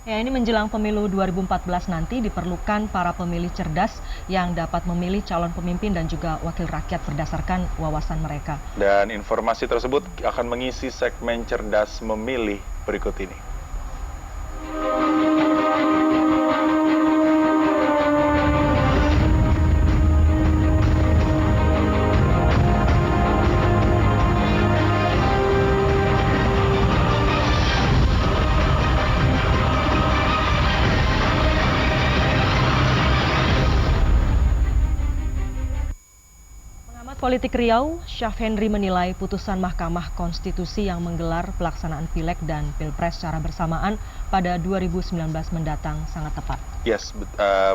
Ya, ini menjelang pemilu 2014 nanti diperlukan para pemilih cerdas yang dapat memilih calon pemimpin dan juga wakil rakyat berdasarkan wawasan mereka. Dan informasi tersebut akan mengisi segmen cerdas memilih berikut ini. Politik Riau, Syafhendri menilai putusan Mahkamah Konstitusi yang menggelar pelaksanaan Pileg dan Pilpres secara bersamaan pada 2019 mendatang sangat tepat. Yes,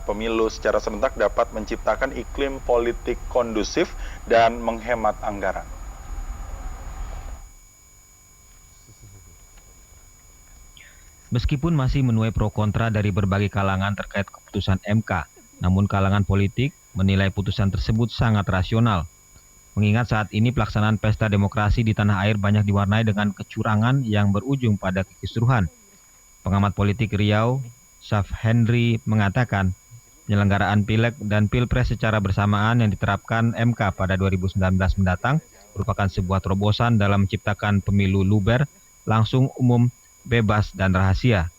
pemilu secara serentak dapat menciptakan iklim politik kondusif dan menghemat anggaran. Meskipun masih menuai pro kontra dari berbagai kalangan terkait keputusan MK, namun kalangan politik menilai putusan tersebut sangat rasional. Mengingat saat ini pelaksanaan pesta demokrasi di tanah air banyak diwarnai dengan kecurangan yang berujung pada kekisruhan. Pengamat politik Riau, Syafhendri mengatakan, penyelenggaraan Pileg dan Pilpres secara bersamaan yang diterapkan MK pada 2019 mendatang merupakan sebuah terobosan dalam menciptakan pemilu luber, langsung, umum, bebas, dan rahasia.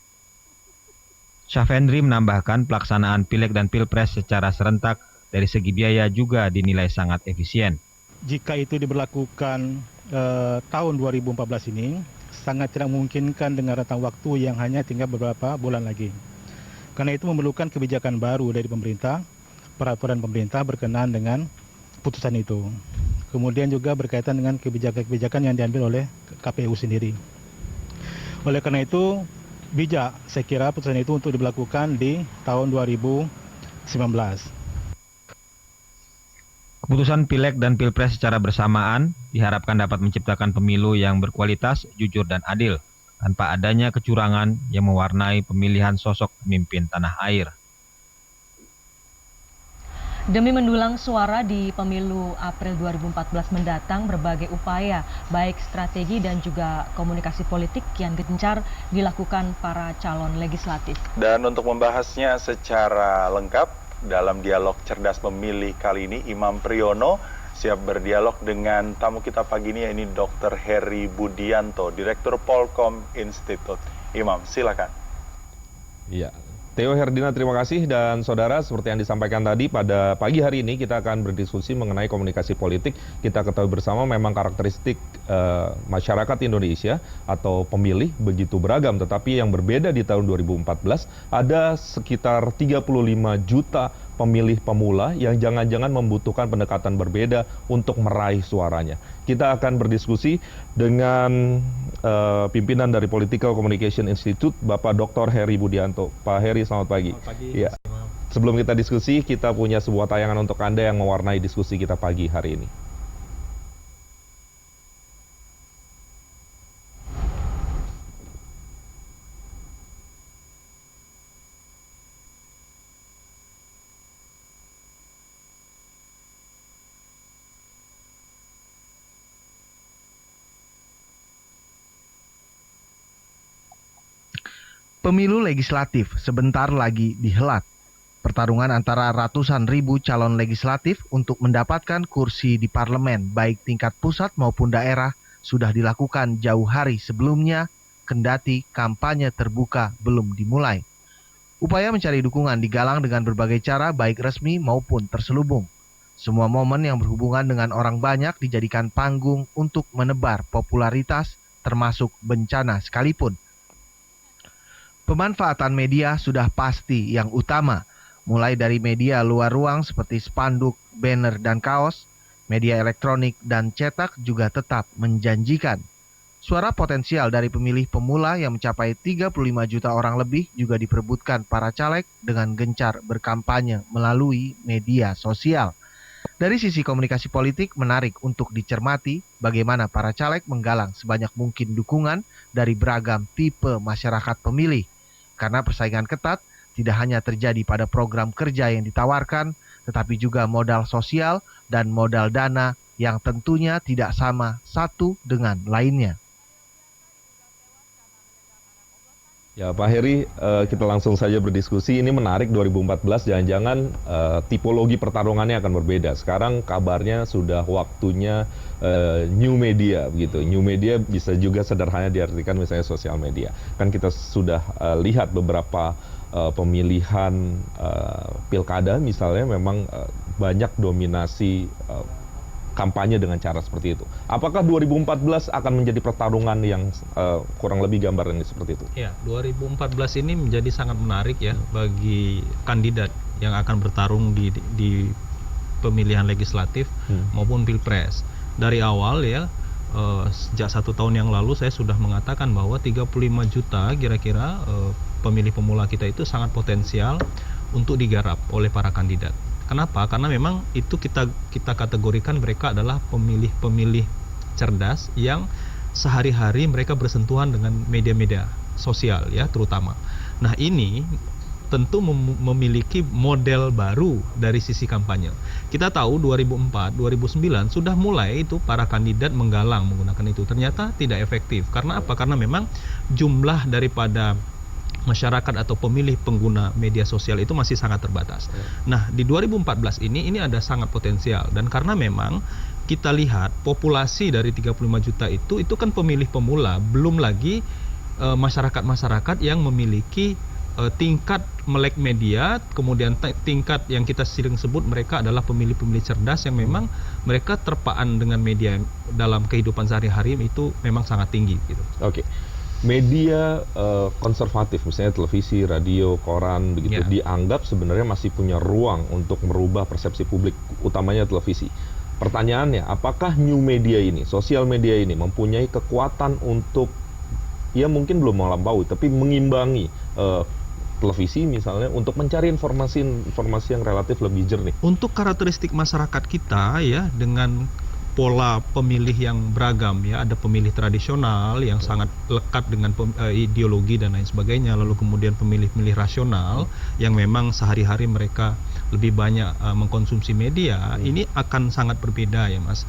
Syafhendri menambahkan pelaksanaan Pileg dan Pilpres secara serentak dari segi biaya juga dinilai sangat efisien. Jika itu diberlakukan tahun 2014 ini, sangat tidak memungkinkan dengan rentang waktu yang hanya tinggal beberapa bulan lagi. Karena itu memerlukan kebijakan baru dari pemerintah, peraturan pemerintah berkenaan dengan putusan itu. Kemudian juga berkaitan dengan kebijakan-kebijakan yang diambil oleh KPU sendiri. Oleh karena itu, bijak saya kira putusan itu untuk diberlakukan di tahun 2019. Keputusan Pileg dan Pilpres secara bersamaan diharapkan dapat menciptakan pemilu yang berkualitas, jujur, dan adil, tanpa adanya kecurangan yang mewarnai pemilihan sosok pemimpin tanah air. Demi mendulang suara di pemilu April 2014 mendatang, berbagai upaya, baik strategi dan juga komunikasi politik yang gencar dilakukan para calon legislatif. Dan untuk membahasnya secara lengkap, dalam dialog cerdas memilih kali ini, Imam Priyono siap berdialog dengan tamu kita pagi ini, yaitu Dr. Heri Budianto, Direktur Polkom Institute. Imam, silakan. Iya, Theo Herdina, terima kasih. Dan saudara, seperti yang disampaikan tadi, pada pagi hari ini kita akan berdiskusi mengenai komunikasi politik. Kita ketahui bersama memang karakteristik masyarakat Indonesia atau pemilih begitu beragam, tetapi yang berbeda di tahun 2014 ada sekitar 35 juta pemilih pemula yang jangan-jangan membutuhkan pendekatan berbeda untuk meraih suaranya. Kita akan berdiskusi dengan pimpinan dari Political Communication Institute, Bapak Dr. Heri Budianto. Pak Heri, selamat pagi. Selamat pagi. Ya. Sebelum kita diskusi, kita punya sebuah tayangan untuk Anda yang mewarnai diskusi kita pagi hari ini. Pemilu legislatif sebentar lagi dihelat. Pertarungan antara ratusan ribu calon legislatif untuk mendapatkan kursi di parlemen baik tingkat pusat maupun daerah sudah dilakukan jauh hari sebelumnya, kendati kampanye terbuka belum dimulai. Upaya mencari dukungan digalang dengan berbagai cara baik resmi maupun terselubung. Semua momen yang berhubungan dengan orang banyak dijadikan panggung untuk menebar popularitas termasuk bencana sekalipun. Pemanfaatan media sudah pasti yang utama, mulai dari media luar ruang seperti spanduk, banner, dan kaos, media elektronik dan cetak juga tetap menjanjikan. Suara potensial dari pemilih pemula yang mencapai 35 juta orang lebih juga diperebutkan para caleg dengan gencar berkampanye melalui media sosial. Dari sisi komunikasi politik, menarik untuk dicermati bagaimana para caleg menggalang sebanyak mungkin dukungan dari beragam tipe masyarakat pemilih. Karena persaingan ketat tidak hanya terjadi pada program kerja yang ditawarkan, tetapi juga modal sosial dan modal dana yang tentunya tidak sama satu dengan lainnya. Ya Pak Heri, kita langsung saja berdiskusi. Ini menarik 2014, jangan-jangan tipologi pertarungannya akan berbeda. Sekarang kabarnya sudah waktunya new media begitu. New media bisa juga sederhana diartikan misalnya sosial media. Kan kita sudah lihat beberapa pemilihan pilkada misalnya memang banyak dominasi kampanye dengan cara seperti itu. Apakah 2014 akan menjadi pertarungan yang kurang lebih gambarannya seperti itu? Ya, 2014 ini menjadi sangat menarik ya bagi kandidat yang akan bertarung di pemilihan legislatif maupun pilpres. Dari awal ya, sejak 1 tahun yang lalu saya sudah mengatakan bahwa 35 juta kira-kira pemilih pemula kita itu sangat potensial untuk digarap oleh para kandidat. Kenapa? Karena memang itu kita kategorikan mereka adalah pemilih-pemilih cerdas yang sehari-hari mereka bersentuhan dengan media-media sosial ya terutama. Nah ini tentu memiliki model baru dari sisi kampanye. Kita tahu 2004, 2009 sudah mulai itu para kandidat menggalang menggunakan itu. Ternyata tidak efektif. Karena apa? Karena memang jumlah daripada masyarakat atau pemilih pengguna media sosial itu masih sangat terbatas. Nah, di 2014 ini ada sangat potensial, dan karena memang kita lihat populasi dari 35 juta itu kan pemilih pemula, belum lagi masyarakat-masyarakat yang memiliki tingkat melek media, kemudian tingkat yang kita sering sebut mereka adalah pemilih-pemilih cerdas yang memang mereka terpaan dengan media dalam kehidupan sehari-hari itu memang sangat tinggi gitu. Oke. Media konservatif, misalnya televisi, radio, koran, begitu, dianggap sebenarnya masih punya ruang untuk merubah persepsi publik, utamanya televisi. Pertanyaannya, apakah new media ini, sosial media ini mempunyai kekuatan untuk, ya mungkin belum melampaui, tapi mengimbangi televisi misalnya untuk mencari informasi yang relatif lebih jernih? Untuk karakteristik masyarakat kita ya, dengan pola pemilih yang beragam ya, ada pemilih tradisional yang sangat lekat dengan ideologi dan lain sebagainya, lalu kemudian pemilih-pemilih rasional yang memang sehari-hari mereka lebih banyak mengkonsumsi media. Ini akan sangat berbeda ya Mas.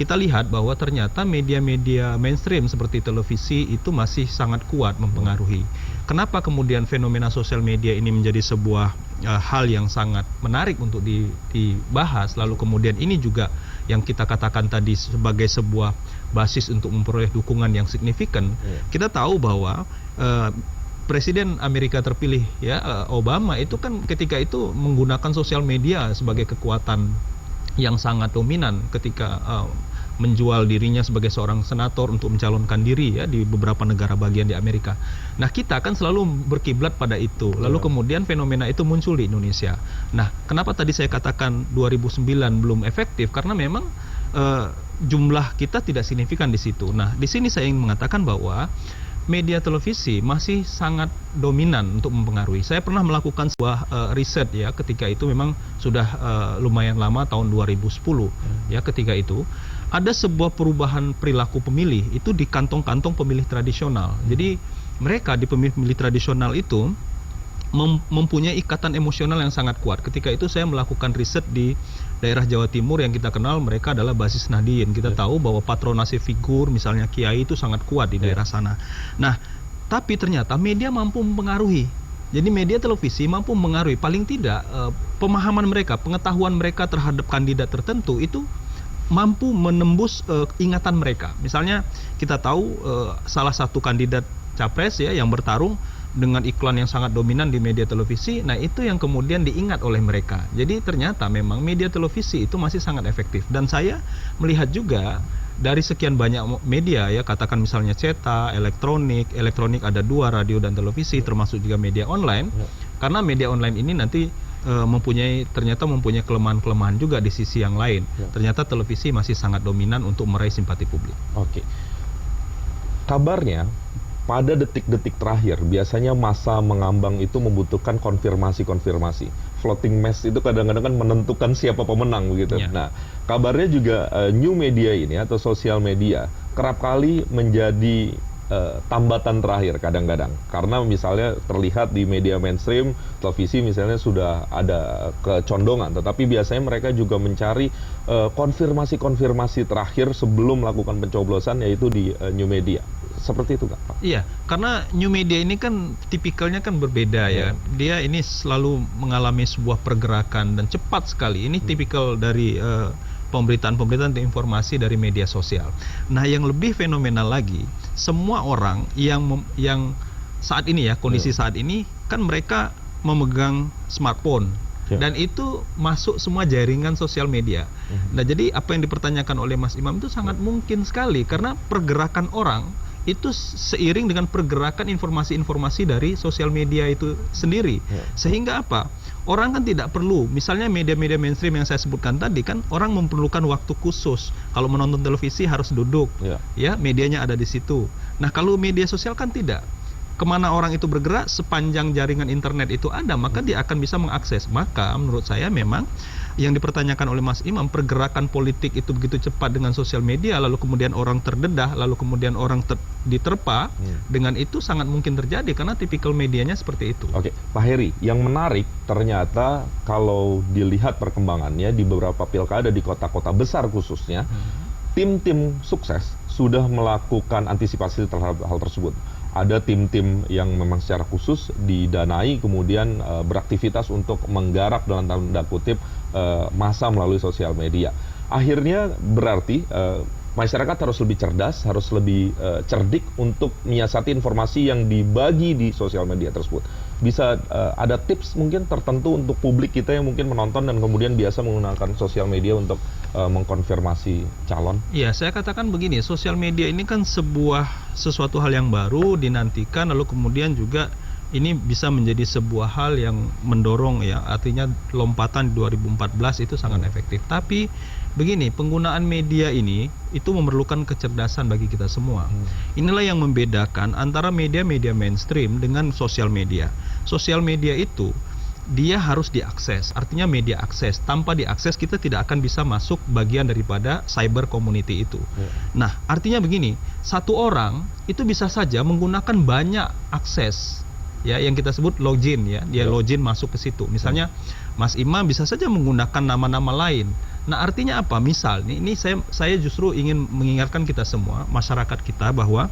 Kita lihat bahwa ternyata media-media mainstream seperti televisi itu masih sangat kuat mempengaruhi. Kenapa kemudian fenomena sosial media ini menjadi sebuah hal yang sangat menarik untuk dibahas, lalu kemudian ini juga yang kita katakan tadi sebagai sebuah basis untuk memperoleh dukungan yang signifikan. Kita tahu bahwa Presiden Amerika terpilih ya Obama itu kan ketika itu menggunakan sosial media sebagai kekuatan yang sangat dominan ketika menjual dirinya sebagai seorang senator untuk mencalonkan diri ya di beberapa negara bagian di Amerika. Nah, kita kan selalu berkiblat pada itu. Lalu kemudian fenomena itu muncul di Indonesia. Nah, kenapa tadi saya katakan 2009 belum efektif? Karena memang jumlah kita tidak signifikan di situ. Nah, di sini saya ingin mengatakan bahwa media televisi masih sangat dominan untuk mempengaruhi. Saya pernah melakukan sebuah riset ya, ketika itu memang sudah lumayan lama, tahun 2010 ya, ketika itu ada sebuah perubahan perilaku pemilih itu di kantong-kantong pemilih tradisional. Jadi mereka di pemilih-pemilih tradisional itu mempunyai ikatan emosional yang sangat kuat. Ketika itu saya melakukan riset di daerah Jawa Timur yang kita kenal mereka adalah basis Nahdien. Kita tahu bahwa patronase figur misalnya kiai itu sangat kuat di daerah sana. Nah, tapi ternyata media mampu mempengaruhi. Jadi media televisi mampu mempengaruhi, paling tidak pemahaman mereka, pengetahuan mereka terhadap kandidat tertentu itu mampu menembus ingatan mereka. Misalnya kita tahu salah satu kandidat capres ya yang bertarung dengan iklan yang sangat dominan di media televisi, nah itu yang kemudian diingat oleh mereka. Jadi ternyata memang media televisi itu masih sangat efektif. Dan saya melihat juga dari sekian banyak media ya, katakan misalnya cetak, elektronik ada 2, radio dan televisi, termasuk juga media online. Karena media online ini nanti ternyata mempunyai kelemahan-kelemahan juga di sisi yang lain. Ternyata televisi masih sangat dominan untuk meraih simpati publik. Oke. Kabarnya pada detik-detik terakhir biasanya masa mengambang itu membutuhkan konfirmasi. Floating mass itu kadang-kadang kan menentukan siapa pemenang begitu. Nah, kabarnya juga new media ini atau sosial media kerap kali menjadi tambatan terakhir kadang-kadang. Karena misalnya terlihat di media mainstream, televisi misalnya sudah ada kecondongan, tetapi biasanya mereka juga mencari konfirmasi terakhir sebelum melakukan pencoblosan, yaitu di new media. seperti itu nggak Pak? Iya, karena new media ini kan tipikalnya kan berbeda ya. Dia ini selalu mengalami sebuah pergerakan dan cepat sekali. Ini tipikal dari pemberitaan informasi dari media sosial. Nah, yang lebih fenomenal lagi, semua orang yang saat ini ya, kondisi saat ini kan mereka memegang smartphone. Dan itu masuk semua jaringan sosial media. Nah, jadi apa yang dipertanyakan oleh Mas Imam itu sangat mungkin sekali, karena pergerakan orang itu seiring dengan pergerakan informasi-informasi dari sosial media itu sendiri. Sehingga apa? Orang kan tidak perlu, misalnya media-media mainstream yang saya sebutkan tadi kan, orang memerlukan waktu khusus. Kalau menonton televisi harus duduk, ya medianya ada di situ. Nah, kalau media sosial kan tidak. Kemana orang itu bergerak, sepanjang jaringan internet itu ada, maka dia akan bisa mengakses. Maka menurut saya memang yang dipertanyakan oleh Mas Imam, pergerakan politik itu begitu cepat dengan sosial media, lalu kemudian orang terdedah, lalu kemudian orang diterpa, dengan itu sangat mungkin terjadi karena tipikal medianya seperti itu. Oke, Pak Heri, yang menarik ternyata kalau dilihat perkembangannya di beberapa pilkada di kota-kota besar khususnya, tim-tim sukses sudah melakukan antisipasi terhadap hal tersebut. Ada tim-tim yang memang secara khusus didanai kemudian beraktivitas untuk menggarap dalam tanda kutip massa melalui sosial media. Akhirnya berarti masyarakat harus lebih cerdas, harus lebih cerdik untuk menyiasati informasi yang dibagi di sosial media tersebut. Bisa ada tips mungkin tertentu untuk publik kita yang mungkin menonton dan kemudian biasa menggunakan sosial media untuk mengkonfirmasi calon? Iya, saya katakan begini, sosial media ini kan sesuatu hal yang baru dinantikan, lalu kemudian juga ini bisa menjadi sebuah hal yang mendorong ya, artinya lompatan di 2014 itu sangat efektif. Tapi begini, penggunaan media ini itu memerlukan kecerdasan bagi kita semua. Inilah yang membedakan antara media-media mainstream dengan sosial media. Sosial media itu dia harus diakses, artinya media akses. Tanpa diakses kita tidak akan bisa masuk bagian daripada cyber community itu. Nah, artinya begini, satu orang itu bisa saja menggunakan banyak akses, ya, yang kita sebut login, ya, dia login masuk ke situ. Misalnya Mas Imam bisa saja menggunakan nama-nama lain. Nah, artinya apa? Misal, ini saya justru ingin mengingatkan kita semua, masyarakat kita, bahwa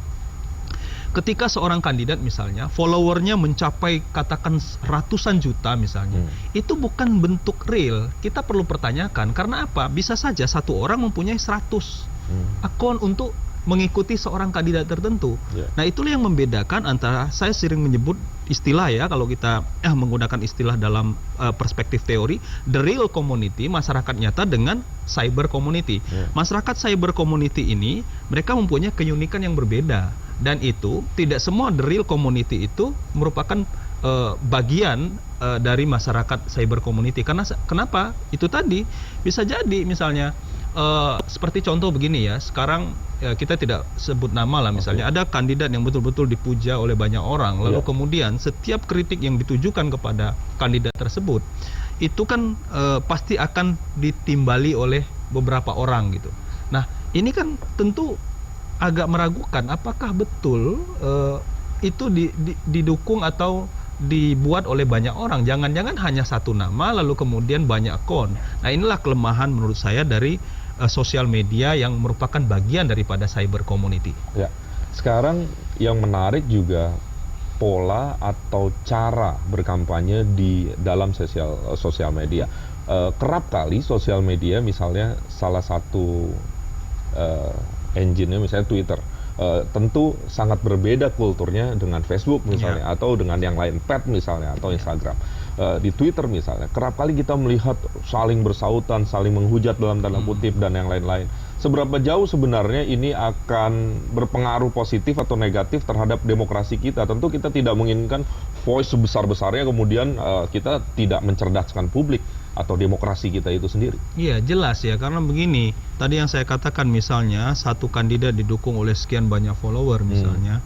ketika seorang kandidat misalnya followernya mencapai katakan ratusan juta misalnya, itu bukan bentuk real. Kita perlu pertanyakan, karena apa? Bisa saja satu orang mempunyai 100 akun untuk mengikuti seorang kandidat tertentu. Nah, itulah yang membedakan antara, saya sering menyebut istilah ya, kalau kita menggunakan istilah dalam perspektif teori, the real community, masyarakat nyata, dengan cyber community. Masyarakat cyber community ini mereka mempunyai keunikan yang berbeda, dan itu tidak semua the real community itu merupakan bagian dari masyarakat cyber community. Karena kenapa? Itu tadi bisa jadi misalnya seperti contoh begini ya, sekarang kita tidak sebut nama lah, misalnya ada kandidat yang betul-betul dipuja oleh banyak orang, lalu kemudian setiap kritik yang ditujukan kepada kandidat tersebut itu kan pasti akan ditimbali oleh beberapa orang gitu. Nah, ini kan tentu agak meragukan apakah betul itu didukung atau dibuat oleh banyak orang. Jangan-jangan hanya satu nama lalu kemudian banyak akun. Nah, inilah kelemahan menurut saya dari sosial media yang merupakan bagian daripada cyber community. Ya, sekarang yang menarik juga pola atau cara berkampanye di dalam sosial media. Kerap kali sosial media, misalnya salah satu engine-nya misalnya Twitter, tentu sangat berbeda kulturnya dengan Facebook misalnya, atau dengan yang lain, Pet misalnya, atau Instagram. Di Twitter misalnya, kerap kali kita melihat saling bersautan, saling menghujat dalam tanda kutip dan yang lain-lain. Seberapa jauh sebenarnya ini akan berpengaruh positif atau negatif terhadap demokrasi kita? Tentu kita tidak menginginkan voice sebesar-besarnya kemudian kita tidak mencerdaskan publik atau demokrasi kita itu sendiri. Iya, jelas ya, karena begini, tadi yang saya katakan misalnya satu kandidat didukung oleh sekian banyak follower misalnya.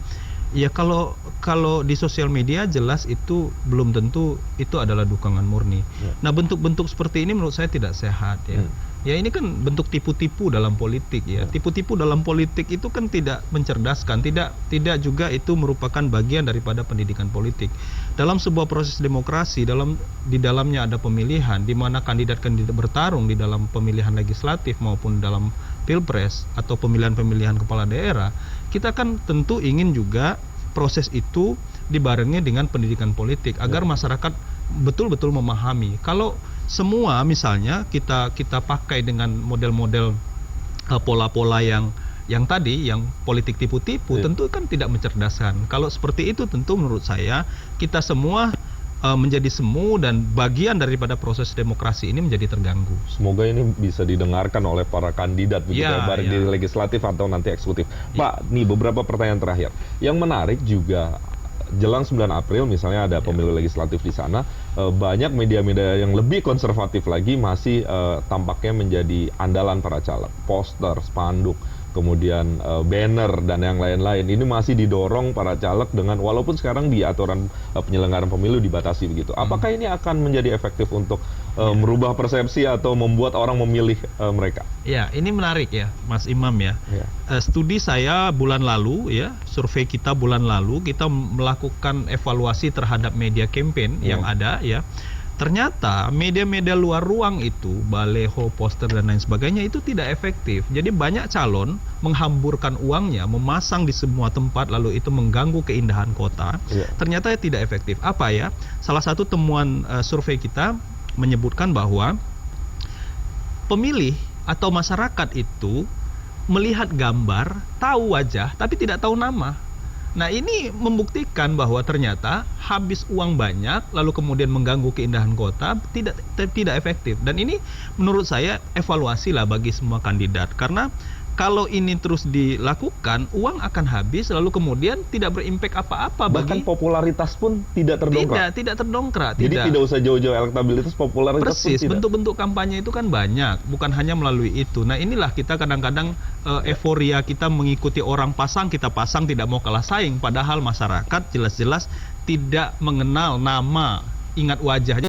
Ya, kalau di sosial media jelas itu belum tentu itu adalah dukungan murni. Nah, bentuk-bentuk seperti ini menurut saya tidak sehat ya. Ya ini kan bentuk tipu-tipu dalam politik ya. Tipu-tipu dalam politik itu kan tidak mencerdaskan, tidak juga itu merupakan bagian daripada pendidikan politik. Dalam sebuah proses demokrasi, di dalamnya ada pemilihan di mana kandidat-kandidat bertarung di dalam pemilihan legislatif maupun dalam pilpres atau pemilihan-pemilihan kepala daerah, kita kan tentu ingin juga proses itu dibarengi dengan pendidikan politik agar masyarakat betul-betul memahami. Kalau semua misalnya kita pakai dengan model-model pola-pola yang tadi yang politik tipu-tipu, tentu kan tidak mencerdaskan. Kalau seperti itu tentu menurut saya kita semua menjadi semu dan bagian daripada proses demokrasi ini menjadi terganggu. Semoga ini bisa didengarkan oleh para kandidat begitu baik di legislatif atau nanti eksekutif. Pak, nih beberapa pertanyaan terakhir. Yang menarik juga jelang 9 April misalnya ada pemilu legislatif di sana, banyak media-media yang lebih konservatif lagi masih tampaknya menjadi andalan para caleg. Poster, spanduk, kemudian banner dan yang lain-lain ini masih didorong para caleg dengan walaupun sekarang di aturan penyelenggaraan pemilu dibatasi begitu. Apakah ini akan menjadi efektif untuk merubah persepsi atau membuat orang memilih mereka? Ya, ini menarik ya, Mas Imam ya. Studi saya bulan lalu ya, survei kita bulan lalu kita melakukan evaluasi terhadap media campaign yang ada ya. Ternyata media-media luar ruang itu, baleho, poster dan lain sebagainya itu tidak efektif. Jadi banyak calon menghamburkan uangnya, memasang di semua tempat lalu itu mengganggu keindahan kota. Ternyata tidak efektif. Apa ya? Salah satu temuan survei kita menyebutkan bahwa pemilih atau masyarakat itu melihat gambar, tahu wajah tapi tidak tahu nama. Nah ini membuktikan bahwa ternyata habis uang banyak lalu kemudian mengganggu keindahan kota tidak efektif. Dan ini menurut saya evaluasi lah bagi semua kandidat. Karena kalau ini terus dilakukan, uang akan habis lalu kemudian tidak berimpact apa-apa. Bahkan popularitas pun tidak terdongkrak. Tidak terdongkrak. Jadi tidak usah jauh-jauh elektabilitas, popularitas persis, pun tidak. Bentuk-bentuk kampanye itu kan banyak, bukan hanya melalui itu. Nah inilah kita kadang-kadang euforia kita mengikuti orang pasang, kita pasang tidak mau kalah saing. Padahal masyarakat jelas-jelas tidak mengenal nama, ingat wajahnya.